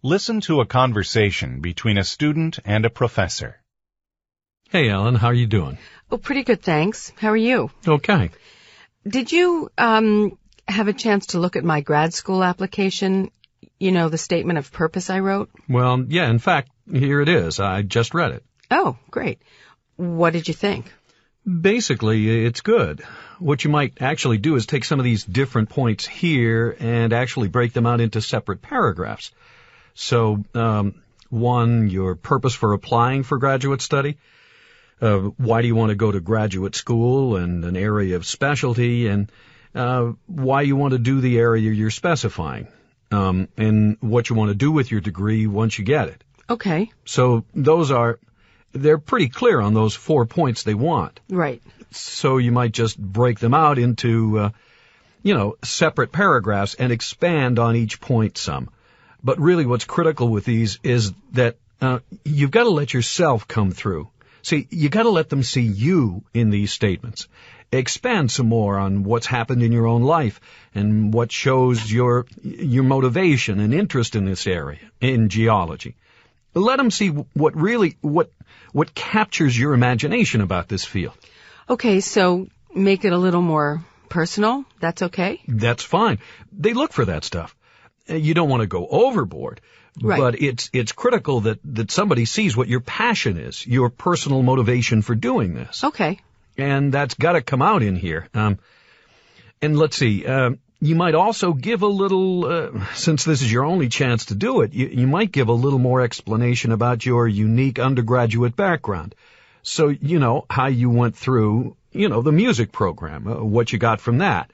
Listen to a conversation between a student and a professor. Hey, Ellen, how are you doing? Oh, pretty good, thanks. How are you? Okay. Did you, have a chance to look at my grad school application? You know, the statement of purpose I wrote? Well, yeah, in fact, here it is. I just read it. Oh, great. What did you think? Basically, it's good. What you might actually do is take some of these different points here and actually break them out into separate paragraphs. So, 1, your purpose for applying for graduate study. Why do you want to go to graduate school and an area of specialty, and why you want to do the area you're specifying, and what you want to do with your degree once you get it. Okay. So they're pretty clear on those 4 points they want. Right. So you might just break them out into, separate paragraphs and expand on each point some. But really what's critical with these is that you've got to let yourself come through. See, you got to let them see you in these statements. Expand some more on what's happened in your own life and what shows your motivation and interest in this area, in geology. Let them see what captures your imagination about this field. Okay, so make it a little more personal. That's okay? That's fine. They look for that stuff. You don't want to go overboard. Right. But it's critical that somebody sees what your passion is, your personal motivation for doing this. Okay. And that's got to come out in here. And let's see, you might also give a little, since this is your only chance to do it, you might give a little more explanation about your unique undergraduate background. So, how you went through, the music program, what you got from that,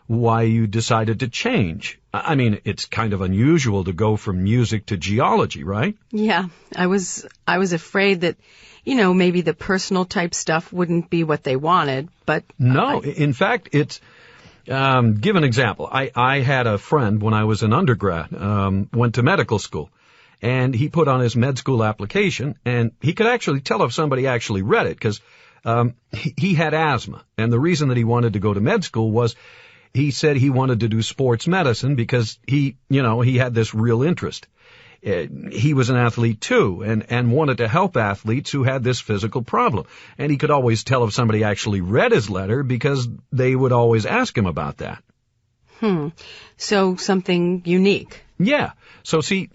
why you decided to change. I mean, it's kind of unusual to go from music to geology, right? Yeah, I was afraid that, maybe the personal type stuff wouldn't be what they wanted, but... No, in fact, it's... give an example. I had a friend when I was an undergrad, went to medical school, and he put on his med school application, and he could actually tell if somebody actually read it, because he had asthma, and the reason that he wanted to go to med school was he said he wanted to do sports medicine because he had this real interest. He was an athlete too, and wanted to help athletes who had this physical problem. And he could always tell if somebody actually read his letter because they would always ask him about that. So something unique. Yeah. So see,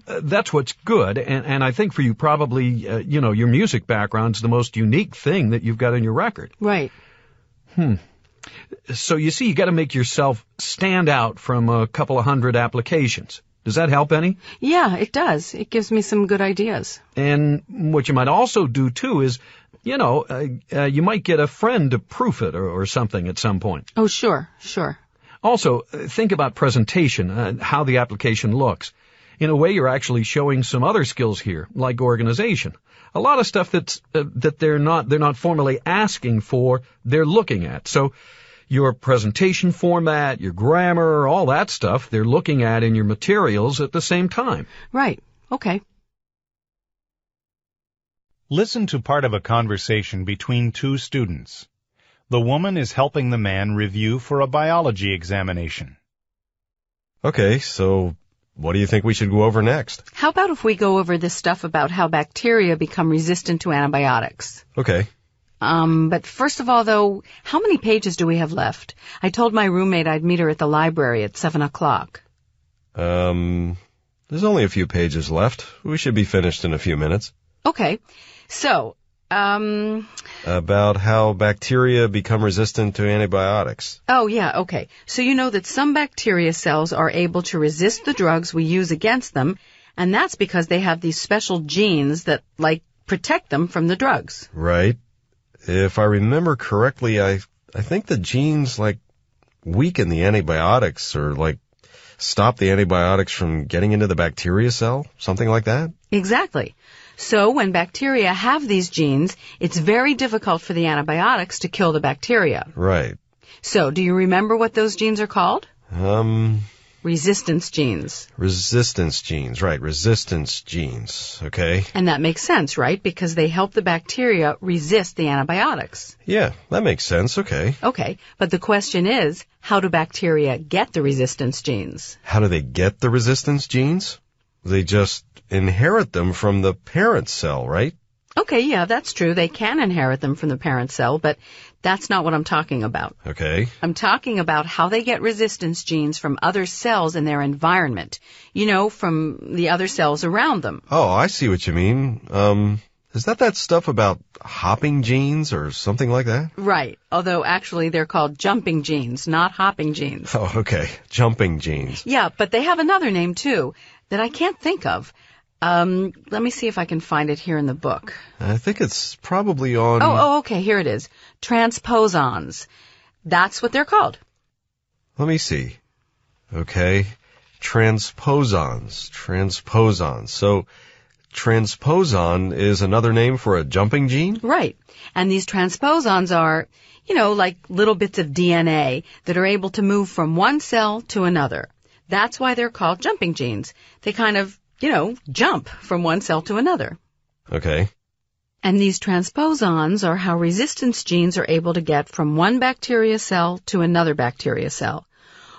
that's what's good. And I think for you probably, your music background's the most unique thing that you've got in your record. Right. So you see, you got to make yourself stand out from a couple of hundred applications. Does that help any? Yeah, it does. It gives me some good ideas. And what you might also do, too, is, you might get a friend to proof it or something at some point. Oh, sure. Also, think about presentation, how the application looks. In a way, you're actually showing some other skills here, like organization. A lot of stuff that they're not formally asking for, they're looking at. So your presentation format, your grammar, all that stuff, they're looking at in your materials at the same time. Right. Okay. Listen to part of a conversation between two students. The woman is helping the man review for a biology examination. Okay, so what do you think we should go over next? How about if we go over this stuff about how bacteria become resistant to antibiotics? Okay. But first of all, though, how many pages do we have left? I told my roommate I'd meet her at the library at 7:00. There's only a few pages left. We should be finished in a few minutes. Okay. So, About how bacteria become resistant to antibiotics. Oh, yeah, okay. So you know that some bacteria cells are able to resist the drugs we use against them, and that's because they have these special genes that, protect them from the drugs. Right. If I remember correctly, I think the genes, weaken the antibiotics or, stop the antibiotics from getting into the bacteria cell, something like that? Exactly. So when bacteria have these genes, it's very difficult for the antibiotics to kill the bacteria. Right. So do you remember what those genes are called? Resistance genes. Resistance genes, right. Resistance genes, okay. And that makes sense, right? Because they help the bacteria resist the antibiotics. Yeah, that makes sense, okay. Okay, but the question is, how do bacteria get the resistance genes? How do they get the resistance genes? They just inherit them from the parent cell, right? Okay, yeah, that's true. They can inherit them from the parent cell, but that's not what I'm talking about. Okay. I'm talking about how they get resistance genes from other cells in their environment. From the other cells around them. Oh, I see what you mean. Is that stuff about hopping genes or something like that? Right, although actually they're called jumping genes, not hopping genes. Oh, okay. Jumping genes. Yeah, but they have another name too that I can't think of. Let me see if I can find it here in the book. I think it's probably on... Oh, okay, here it is. Transposons. That's what they're called. Let me see. Okay. Transposons. So, transposon is another name for a jumping gene? Right. And these transposons are, like little bits of DNA that are able to move from one cell to another. That's why they're called jumping genes. They kind of, jump from one cell to another. Okay. And these transposons are how resistance genes are able to get from one bacteria cell to another bacteria cell.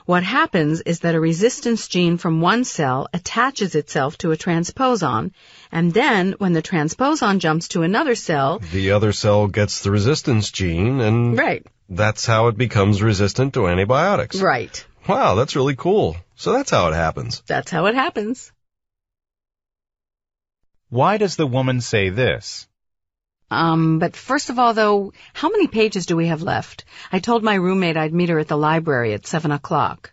What happens is that a resistance gene from one cell attaches itself to a transposon, and then when the transposon jumps to another cell... The other cell gets the resistance gene, and... Right. That's how it becomes resistant to antibiotics. Right. Wow, that's really cool. So that's how it happens. That's how it happens. Why does the woman say this? But first of all, though, how many pages do we have left? I told my roommate I'd meet her at the library at 7 o'clock.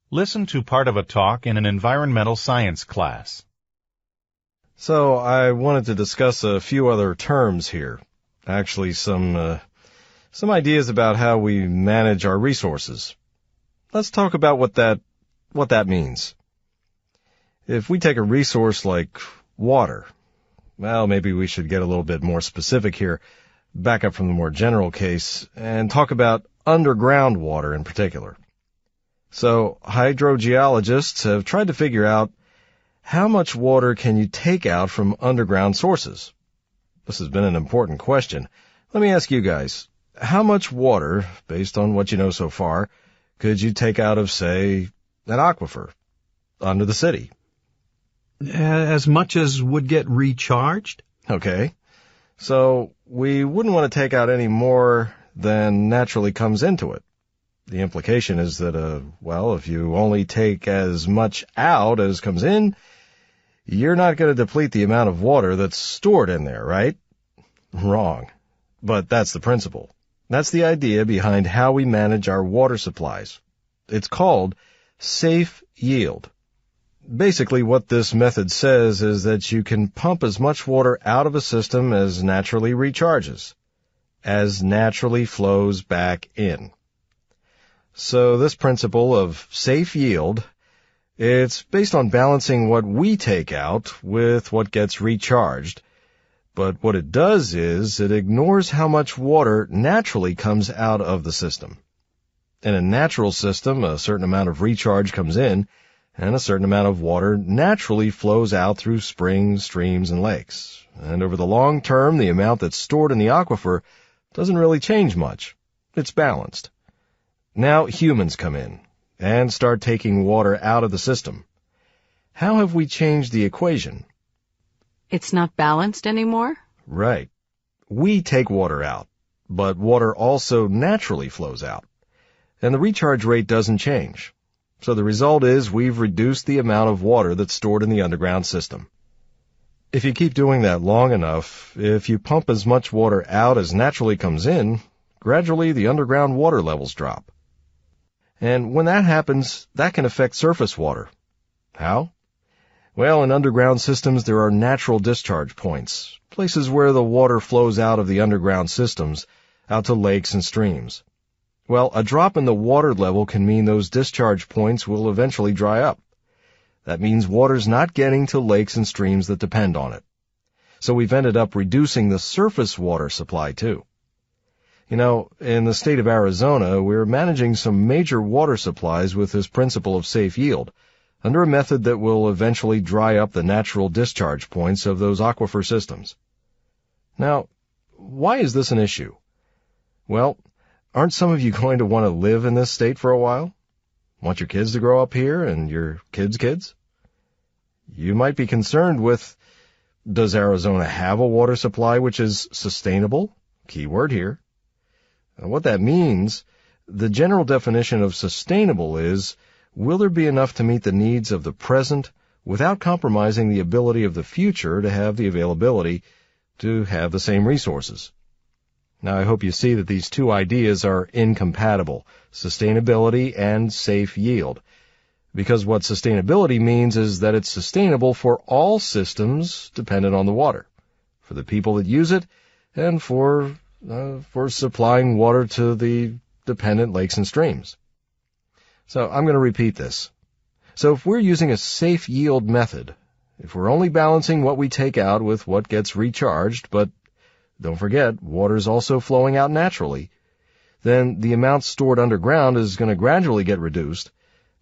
Listen to part of a talk in an environmental science class. So I wanted to discuss a few other terms here. Actually, some ideas about how we manage our resources. Let's talk about what that means. If we take a resource like water, well, maybe we should get a little bit more specific here, back up from the more general case, and talk about underground water in particular. So, hydrogeologists have tried to figure out how much water can you take out from underground sources. This has been an important question. Let me ask you guys, how much water, based on what you know so far, could you take out of, say, an aquifer under the city? As much as would get recharged? Okay. So we wouldn't want to take out any more than naturally comes into it. The implication is that, if you only take as much out as comes in, you're not going to deplete the amount of water that's stored in there, right? Wrong. But that's the principle. That's the idea behind how we manage our water supplies. It's called safe yield. Basically, what this method says is that you can pump as much water out of a system as naturally recharges, as naturally flows back in. So this principle of safe yield, it's based on balancing what we take out with what gets recharged. But what it does is it ignores how much water naturally comes out of the system. In a natural system, a certain amount of recharge comes in, and a certain amount of water naturally flows out through springs, streams, and lakes. And over the long term, the amount that's stored in the aquifer doesn't really change much. It's balanced. Now humans come in and start taking water out of the system. How have we changed the equation? It's not balanced anymore? Right. We take water out, but water also naturally flows out. And the recharge rate doesn't change. So the result is we've reduced the amount of water that's stored in the underground system. If you keep doing that long enough, if you pump as much water out as naturally comes in, gradually the underground water levels drop. And when that happens, that can affect surface water. How? Well, in underground systems there are natural discharge points, places where the water flows out of the underground systems, out to lakes and streams. Well, a drop in the water level can mean those discharge points will eventually dry up. That means water's not getting to lakes and streams that depend on it. So we've ended up reducing the surface water supply too. You know, in the state of Arizona, we're managing some major water supplies with this principle of safe yield, under a method that will eventually dry up the natural discharge points of those aquifer systems. Now, why is this an issue? Well, aren't some of you going to want to live in this state for a while? Want your kids to grow up here and your kids' kids? You might be concerned with, does Arizona have a water supply which is sustainable? Key word here. And what that means, the general definition of sustainable is, will there be enough to meet the needs of the present without compromising the ability of the future to have the availability to have the same resources? Now, I hope you see that these two ideas are incompatible, sustainability and safe yield. Because what sustainability means is that it's sustainable for all systems dependent on the water, for the people that use it, and for supplying water to the dependent lakes and streams. So I'm going to repeat this. So if we're using a safe yield method, if we're only balancing what we take out with what gets recharged, but don't forget, water is also flowing out naturally, then the amount stored underground is going to gradually get reduced,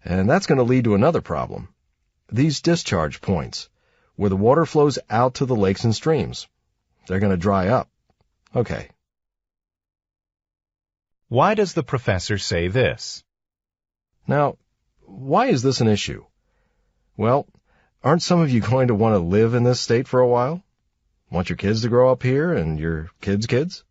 and that's going to lead to another problem. These discharge points, where the water flows out to the lakes and streams, they're going to dry up. Okay. Why does the professor say this? Now, why is this an issue? Well, aren't some of you going to want to live in this state for a while? Want your kids to grow up here and your kids' kids?